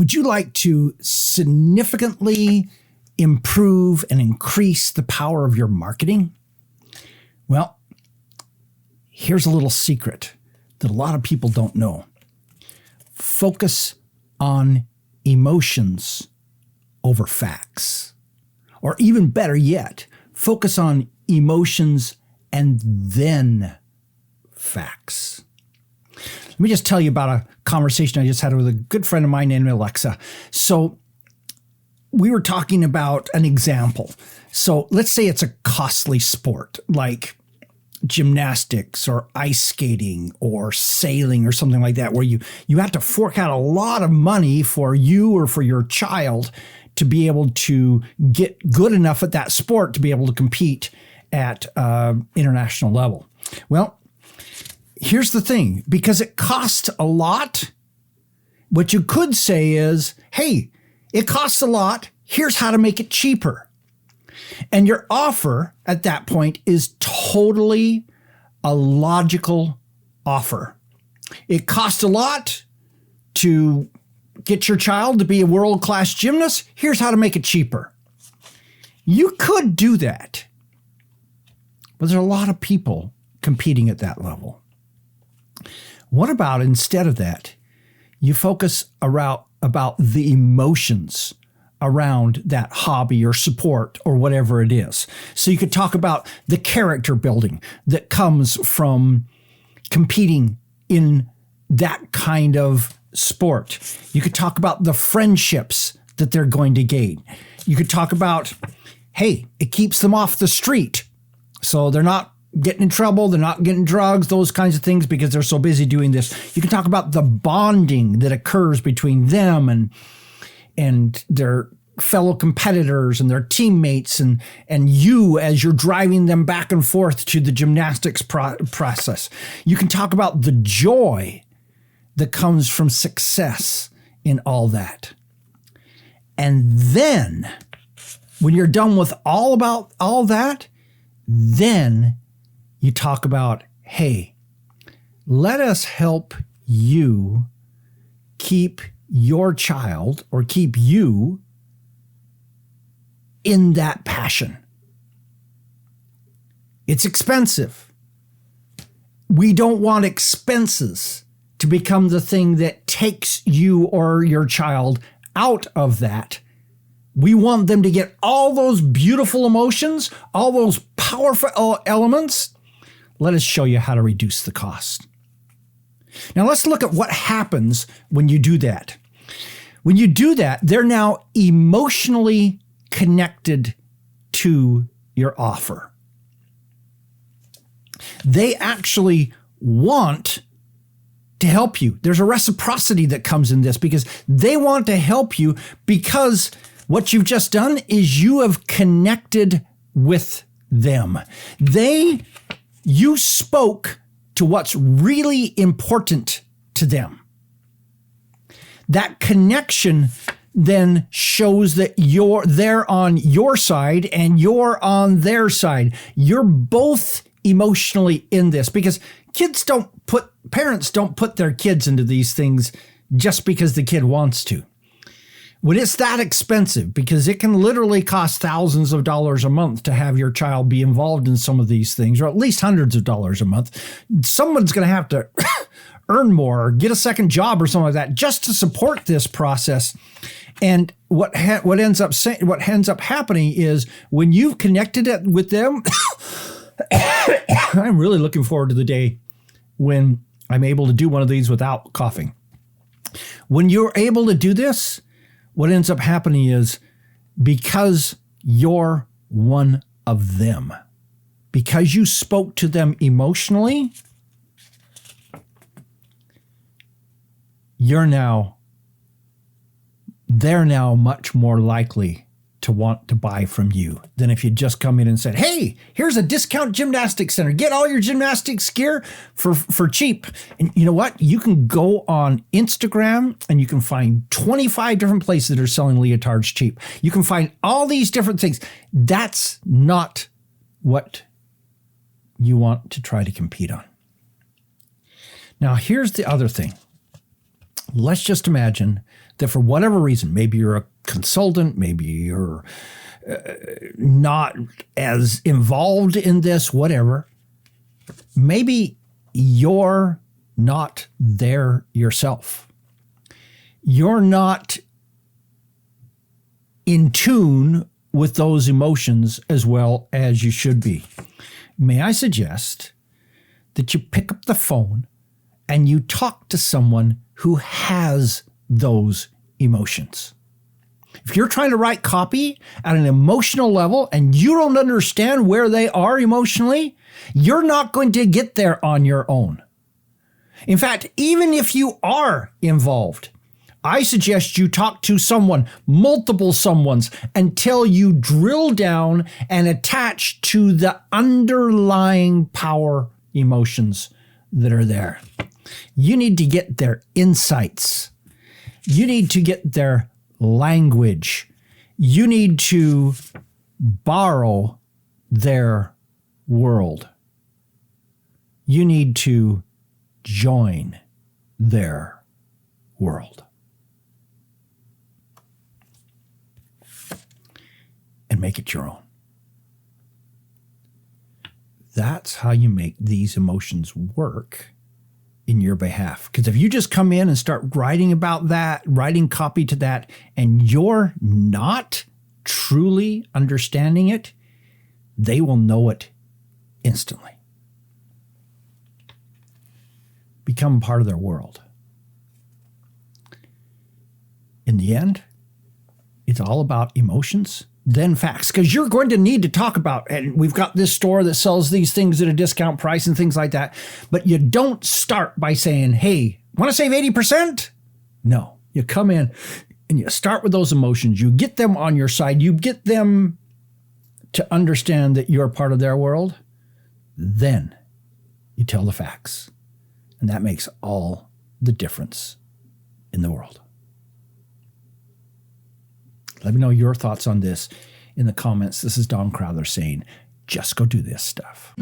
Would you like to significantly improve and increase the power of your marketing? Well, here's a little secret that a lot of people don't know. Focus on emotions over facts. Or even better yet, focus on emotions and then facts. Let me just tell you about a conversation I just had with a good friend of mine named Alexa. So we were talking about an example. So let's say it's a costly sport like gymnastics or ice skating or sailing or something like that, where you have to fork out a lot of money for you or for your child to be able to get good enough at that sport to be able to compete at international level. Well, here's the thing, because it costs a lot, what you could say is, hey, it costs a lot, here's how to make it cheaper. And your offer at that point is totally a logical offer. It costs a lot to get your child to be a world-class gymnast. Here's how to make it cheaper. You could do that, but there's a lot of people competing at that level. What about instead of that, you focus about the emotions around that hobby or sport or whatever it is. So you could talk about the character building that comes from competing in that kind of sport. You could talk about the friendships that they're going to gain. You could talk about, hey, it keeps them off the street. So they're not getting in trouble, they're not getting drugs, those kinds of things, because they're so busy doing this. You can talk about the bonding that occurs between them and their fellow competitors and their teammates and you as you're driving them back and forth to the gymnastics process. You can talk about the joy that comes from success in all that. And then when you're done with all that, then you talk about, hey, let us help you keep your child or keep you in that passion. It's expensive. We don't want expenses to become the thing that takes you or your child out of that. We want them to get all those beautiful emotions, all those powerful elements. Let us show you how to reduce the cost. Now let's look at what happens when you do that. When you do that, they're now emotionally connected to your offer. They actually want to help you. There's a reciprocity that comes in this because they want to help you, because what you've just done is you have connected with them. You spoke to what's really important to them. That connection then shows that they're on your side and you're on their side. You're both emotionally in this, because parents don't put their kids into these things just because the kid wants to. When it's that expensive, because it can literally cost thousands of dollars a month to have your child be involved in some of these things, or at least hundreds of dollars a month, someone's going to have to earn more or get a second job or something like that just to support this process. And what ends up happening is when you've connected it with them, I'm really looking forward to the day when I'm able to do one of these without coughing. When you're able to do this, what ends up happening is, because you're one of them, because you spoke to them emotionally, they're now much more likely to want to buy from you than if you just come in and said, hey, here's a discount gymnastics center. Get all your gymnastics gear for cheap. And you know what? You can go on Instagram and you can find 25 different places that are selling leotards cheap. You can find all these different things. That's not what you want to try to compete on. Now, here's the other thing. Let's just imagine that for whatever reason, maybe you're a consultant, maybe you're not as involved in this, whatever, maybe you're not there yourself. You're not in tune with those emotions as well as you should be. May I suggest that you pick up the phone and you talk to someone who has those emotions. If you're trying to write copy at an emotional level and you don't understand where they are emotionally, you're not going to get there on your own. In fact, even if you are involved, I suggest you talk to someone, multiple someones, until you drill down and attach to the underlying power emotions that are there. You need to get their insights. You need to get their language. You need to borrow their world. You need to join their world. And make it your own. That's how you make these emotions work in your behalf. Because if you just come in and start writing about that, writing copy to that, and you're not truly understanding it, they will know it instantly. Become part of their world. In the end, it's all about emotions, then facts, because you're going to need to talk about, and we've got this store that sells these things at a discount price and things like that. But you don't start by saying, hey, want to save 80%? No, you come in and you start with those emotions. You get them on your side. You get them to understand that you're part of their world. Then you tell the facts. And that makes all the difference in the world. Let me know your thoughts on this in the comments. This is Don Crowther saying, just go do this stuff.